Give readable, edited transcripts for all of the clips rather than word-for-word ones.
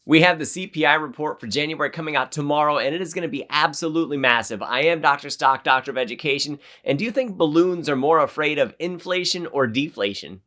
We have the CPI report for January coming out tomorrow, and it is going to be absolutely massive. I am Dr. Stock, Doctor of Education, and do you think balloons are more afraid of inflation or deflation?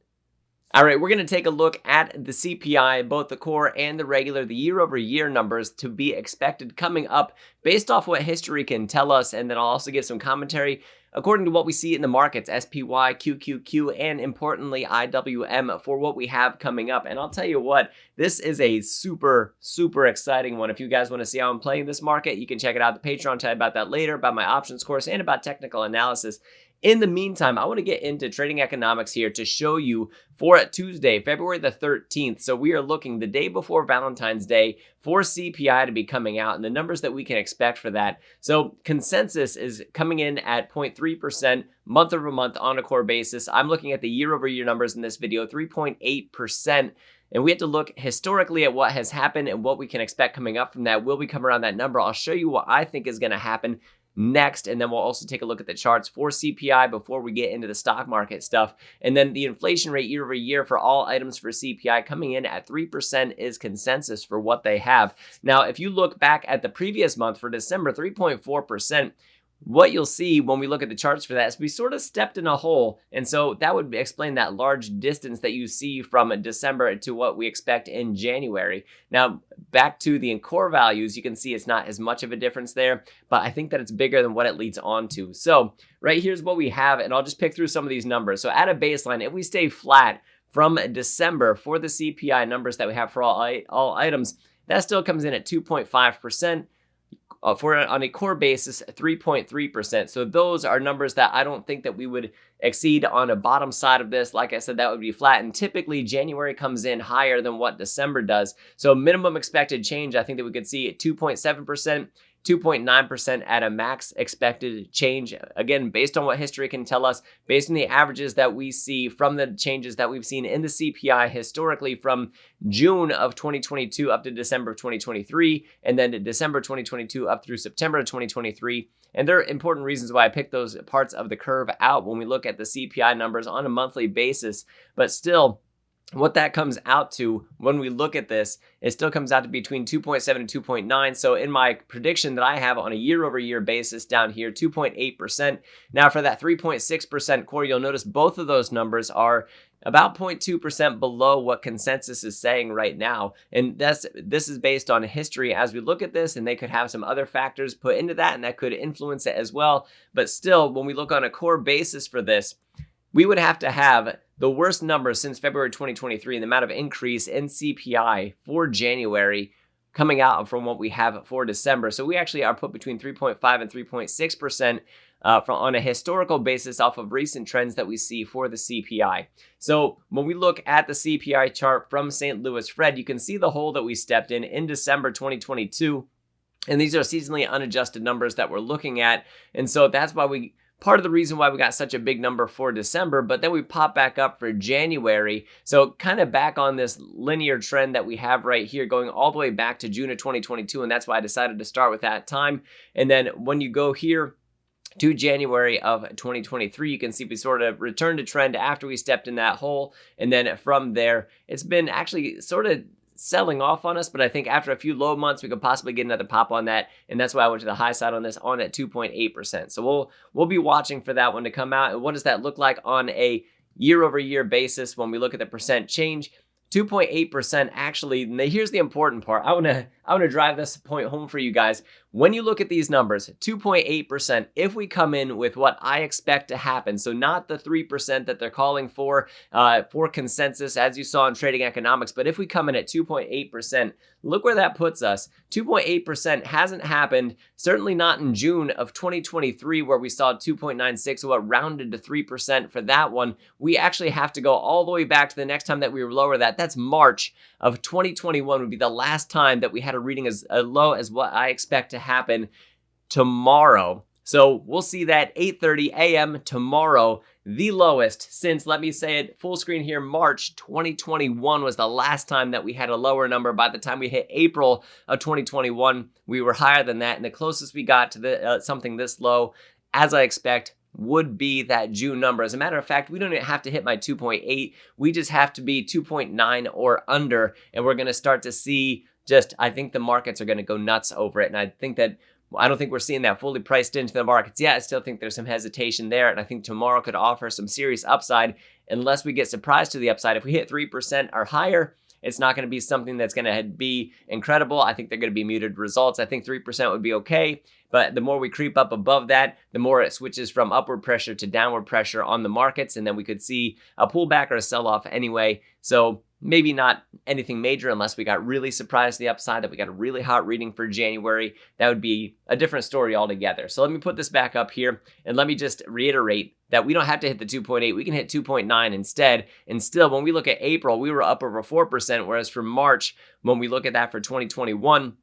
All right, we're going to take a look at the CPI, both the core and the regular, the year-over-year numbers to be expected coming up based off what history can tell us, and then I'll also give some commentary according to what we see in the markets, SPY, QQQ, and importantly, IWM for what we have coming up. And I'll tell you what, this is a super, super exciting one. If you guys want to see how I'm playing this market, you can check it out. The Patreon, tell you about that later, about my options course, and about technical analysis. In the meantime, I want to get into trading economics here to show you for Tuesday, February the 13th. So we are looking the day before Valentine's Day for CPI to be coming out and the numbers that we can expect for that. So consensus is coming in at 0.3% month over month on a core basis. I'm looking at the year over year numbers in this video, 3.8%. And we have to look historically at what has happened and what we can expect coming up from that. Will we come around that number? I'll show you what I think is going to happen next, and then we'll also take a look at the charts for CPI before we get into the stock market stuff. And then the inflation rate year over year for all items for CPI coming in at 3% is consensus for what they have. Now, if you look back at the previous month for December, 3.4%, what you'll see when we look at the charts for that is we sort of stepped in a hole. And so that would explain that large distance that you see from December to what we expect in January. Now, back to the core values, you can see it's not as much of a difference there, but I think that it's bigger than what it leads on to. So right here's what we have, and I'll just pick through some of these numbers. So at a baseline, if we stay flat from December for the CPI numbers that we have for all items, that still comes in at 2.5%. On a core basis, 3.3%. So those are numbers that I don't think that we would exceed on a bottom side of this. Like I said, that would be flat. And typically January comes in higher than what December does. So minimum expected change, I think that we could see at 2.7%. 2.9% at a max expected change. Again, based on what history can tell us, based on the averages that we see from the changes that we've seen in the CPI historically from June of 2022 up to December of 2023, and then to December 2022 up through September of 2023. And there are important reasons why I picked those parts of the curve out when we look at the CPI numbers on a monthly basis. But still, what that comes out to when we look at this, it still comes out to between 2.7 and 2.9. So in my prediction that I have on a year over year basis down here, 2.8%. Now for that 3.6% core, you'll notice both of those numbers are about 0.2% below what consensus is saying right now. And this is based on history as we look at this, and they could have some other factors put into that, and that could influence it as well. But still, when we look on a core basis for this, we would have to have the worst numbers since February 2023 in the amount of increase in CPI for January coming out from what we have for December. So we actually are put between 3.5 and 3.6% on a historical basis off of recent trends that we see for the CPI. So when we look at the CPI chart from St. Louis Fred, you can see the hole that we stepped in December 2022. And these are seasonally unadjusted numbers that we're looking at. And so that's why part of the reason why we got such a big number for December, but then we pop back up for January. So kind of back on this linear trend that we have right here going all the way back to June of 2022. And that's why I decided to start with that time. And then when you go here to January of 2023, you can see we sort of returned to trend after we stepped in that hole. And then from there, it's been actually sort of selling off on us, but I think after a few low months, we could possibly get another pop on that, and that's why I went to the high side on this on at 2.8%. So we'll be watching for that one to come out. And what does that look like on a year-over-year basis when we look at the percent change? 2.8% actually. And here's the important part. I want to drive this point home for you guys. When you look at these numbers, 2.8%, if we come in with what I expect to happen, so not the 3% that they're calling for consensus, as you saw in trading economics, but if we come in at 2.8%, look where that puts us. 2.8% hasn't happened, certainly not in June of 2023, where we saw 2.96, so it rounded to 3% for that one. We actually have to go all the way back to the next time that we were lower that. That's March of 2021 would be the last time that we had a reading as low as what I expect to happen tomorrow. So we'll see that 8:30 a.m. tomorrow, the lowest since, let me say it full screen here, March 2021 was the last time that we had a lower number. By the time we hit April of 2021, we were higher than that. And the closest we got to something this low, as I expect, would be that June number. As a matter of fact, we don't even have to hit my 2.8. We just have to be 2.9 or under, and we're going to start to see I think the markets are going to go nuts over it. And I don't think we're seeing that fully priced into the markets yet. I still think there's some hesitation there. And I think tomorrow could offer some serious upside unless we get surprised to the upside. If we hit 3% or higher, it's not going to be something that's going to be incredible. I think they're going to be muted results. I think 3% would be okay. But the more we creep up above that, the more it switches from upward pressure to downward pressure on the markets. And then we could see a pullback or a sell-off anyway. So maybe not anything major unless we got really surprised to the upside, that we got a really hot reading for January. That would be a different story altogether. So let me put this back up here and let me just reiterate that we don't have to hit the 2.8. We can hit 2.9 instead. And still, when we look at April, we were up over 4%, whereas for March, when we look at that for 2021,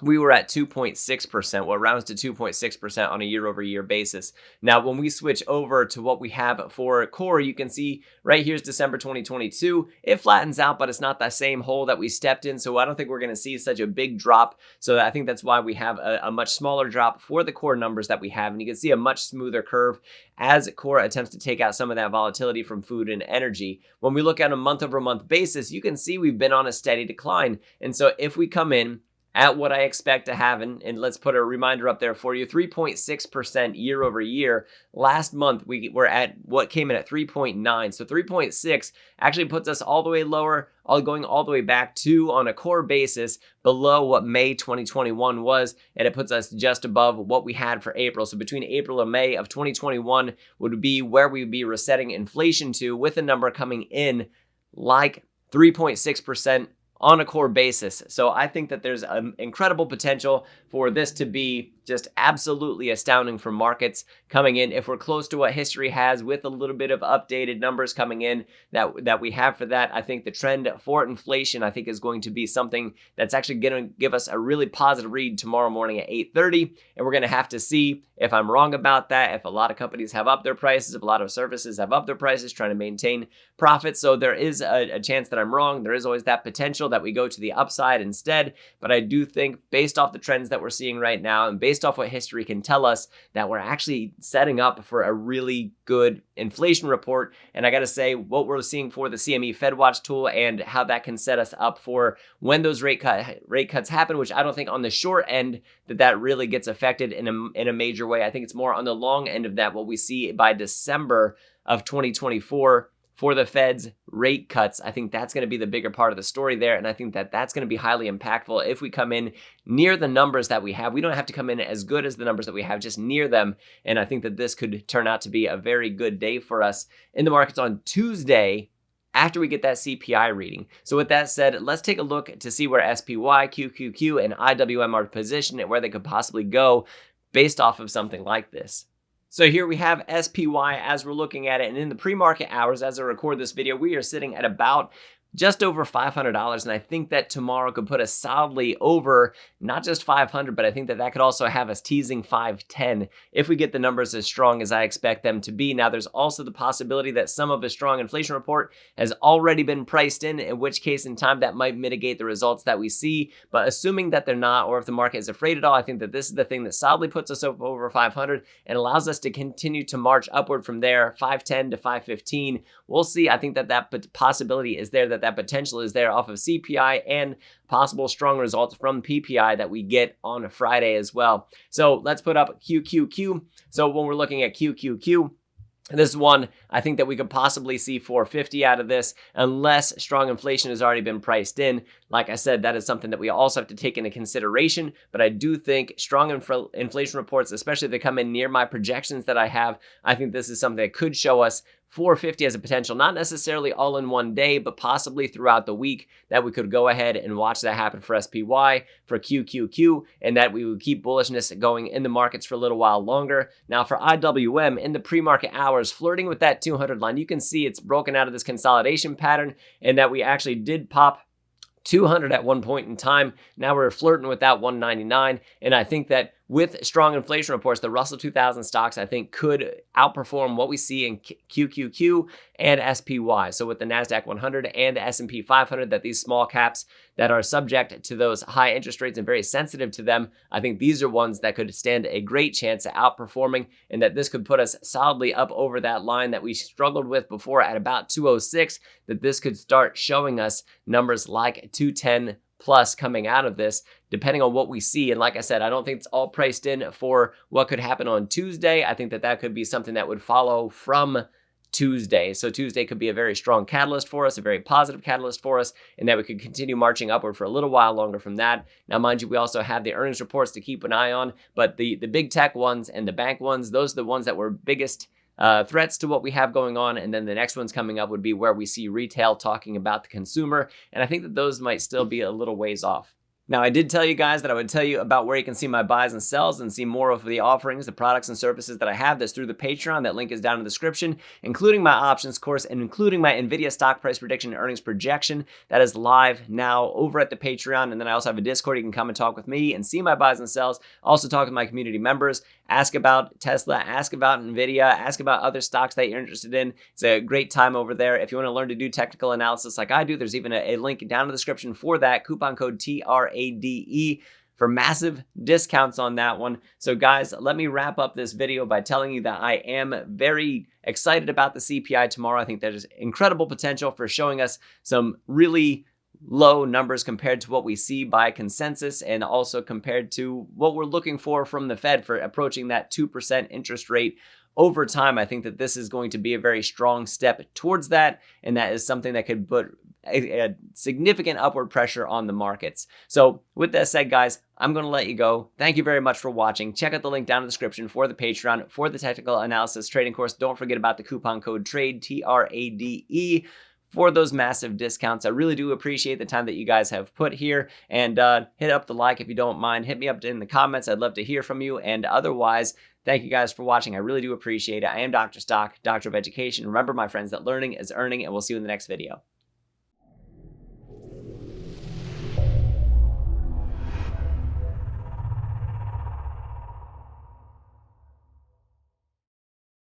we were at 2.6%, what rounds to 2.6% on a year-over-year basis. Now, when we switch over to what we have for core, you can see right here's December 2022. It flattens out, but it's not that same hole that we stepped in. So I don't think we're going to see such a big drop. So I think that's why we have a much smaller drop for the core numbers that we have. And you can see a much smoother curve as core attempts to take out some of that volatility from food and energy. When we look at a month-over-month basis, you can see we've been on a steady decline. And so if we come in at what I expect to have, and let's put a reminder up there for you, 3.6% year over year. Last month, we were at what came in at 3.9. So 3.6 actually puts us all the way lower, going all the way back to, on a core basis, below what May 2021 was, and it puts us just above what we had for April. So between April and May of 2021 would be where we would be resetting inflation to, with a number coming in like 3.6% on a core basis. So I think that there's an incredible potential for this to be just absolutely astounding for markets coming in. If we're close to what history has, with a little bit of updated numbers coming in that we have for that, I think the trend for inflation, I think, is going to be something that's actually going to give us a really positive read tomorrow morning at 8:30. And we're going to have to see if I'm wrong about that, if a lot of companies have upped their prices, if a lot of services have upped their prices trying to maintain profits. So there is a chance that I'm wrong. There is always that potential that we go to the upside instead. But I do think, based off the trends that we're seeing right now and based off what history can tell us, that we're actually setting up for a really good inflation report. And I got to say, what we're seeing for the CME FedWatch tool and how that can set us up for when those rate cuts happen, which I don't think on the short end that really gets affected in a major way. I think it's more on the long end of that, what we see by December of 2024 for the Fed's rate cuts. I think that's going to be the bigger part of the story there. And I think that that's going to be highly impactful if we come in near the numbers that we have. We don't have to come in as good as the numbers that we have, just near them. And I think that this could turn out to be a very good day for us in the markets on Tuesday, after we get that CPI reading. So with that said, let's take a look to see where SPY, QQQ, and IWM are positioned and where they could possibly go based off of something like this. So here we have SPY as we're looking at it, and in the pre-market hours, as I record this video, we are sitting at about just over $500, and I think that tomorrow could put us solidly over not just 500, but I think that could also have us teasing 510 if we get the numbers as strong as I expect them to be. Now, there's also the possibility that some of a strong inflation report has already been priced in which case in time that might mitigate the results that we see. But assuming that they're not, or if the market is afraid at all, I think that this is the thing that solidly puts us up over 500 and allows us to continue to march upward from there, 510 to 515. We'll see. I think that possibility is there, that potential is there off of CPI and possible strong results from PPI that we get on a Friday as well. So let's put up QQQ. So when we're looking at QQQ, this one, I think that we could possibly see 450 out of this unless strong inflation has already been priced in. Like I said, that is something that we also have to take into consideration. But I do think strong inflation reports, especially if they come in near my projections that I have, I think this is something that could show us 450 as a potential, not necessarily all in one day, but possibly throughout the week, that we could go ahead and watch that happen for SPY, for QQQ, and that we would keep bullishness going in the markets for a little while longer. Now for IWM, in the pre-market hours, flirting with that 200 line, you can see it's broken out of this consolidation pattern, and that we actually did pop 200 at one point in time. Now we're flirting with that 199, and I think that with strong inflation reports, the Russell 2000 stocks, I think, could outperform what we see in QQQ and SPY. So with the NASDAQ 100 and the S&P 500, that these small caps that are subject to those high interest rates and very sensitive to them, I think these are ones that could stand a great chance at outperforming, and that this could put us solidly up over that line that we struggled with before at about 206, that this could start showing us numbers like 210 plus coming out of this, depending on what we see. And like I said, I don't think it's all priced in for what could happen on Tuesday. I think that that could be something that would follow from Tuesday. So Tuesday could be a very strong catalyst for us, a very positive catalyst for us, and that we could continue marching upward for a little while longer from that. Now, mind you, we also have the earnings reports to keep an eye on, but the big tech ones and the bank ones, those are the ones that were biggest threats to what we have going on. And then the next ones coming up would be where we see retail talking about the consumer. And I think that those might still be a little ways off. Now, I did tell you guys that I would tell you about where you can see my buys and sells and see more of the offerings, the products and services that I have. That's through the Patreon. That link is down in the description, including my options course and including my NVIDIA stock price prediction and earnings projection. That is live now over at the Patreon. And then I also have a Discord. You can come and talk with me and see my buys and sells. Also talk with my community members. Ask about Tesla, ask about NVIDIA, ask about other stocks that you're interested in. It's a great time over there. If you want to learn to do technical analysis like I do, there's even a link down in the description for that. Coupon code TRADE for massive discounts on that one. So guys, let me wrap up this video by telling you that I am very excited about the CPI tomorrow. I think there's incredible potential for showing us some really low numbers compared to what we see by consensus and also compared to what we're looking for from the Fed for approaching that 2% interest rate over time. I think that this is going to be a very strong step towards that, and that is something that could put a significant upward pressure on the markets. So with that said, guys, I'm going to let you go. Thank you very much for watching. Check out the link down in the description for the Patreon, for the technical analysis trading course. Don't forget about the coupon code TRADE, TRADE, for those massive discounts. I really do appreciate the time that you guys have put here, and hit up the like if you don't mind. Hit me up in the comments. I'd love to hear from you. And otherwise, thank you guys for watching. I really do appreciate it. I am Dr. Stock, Doctor of Education. Remember, my friends, that learning is earning, and we'll see you in the next video.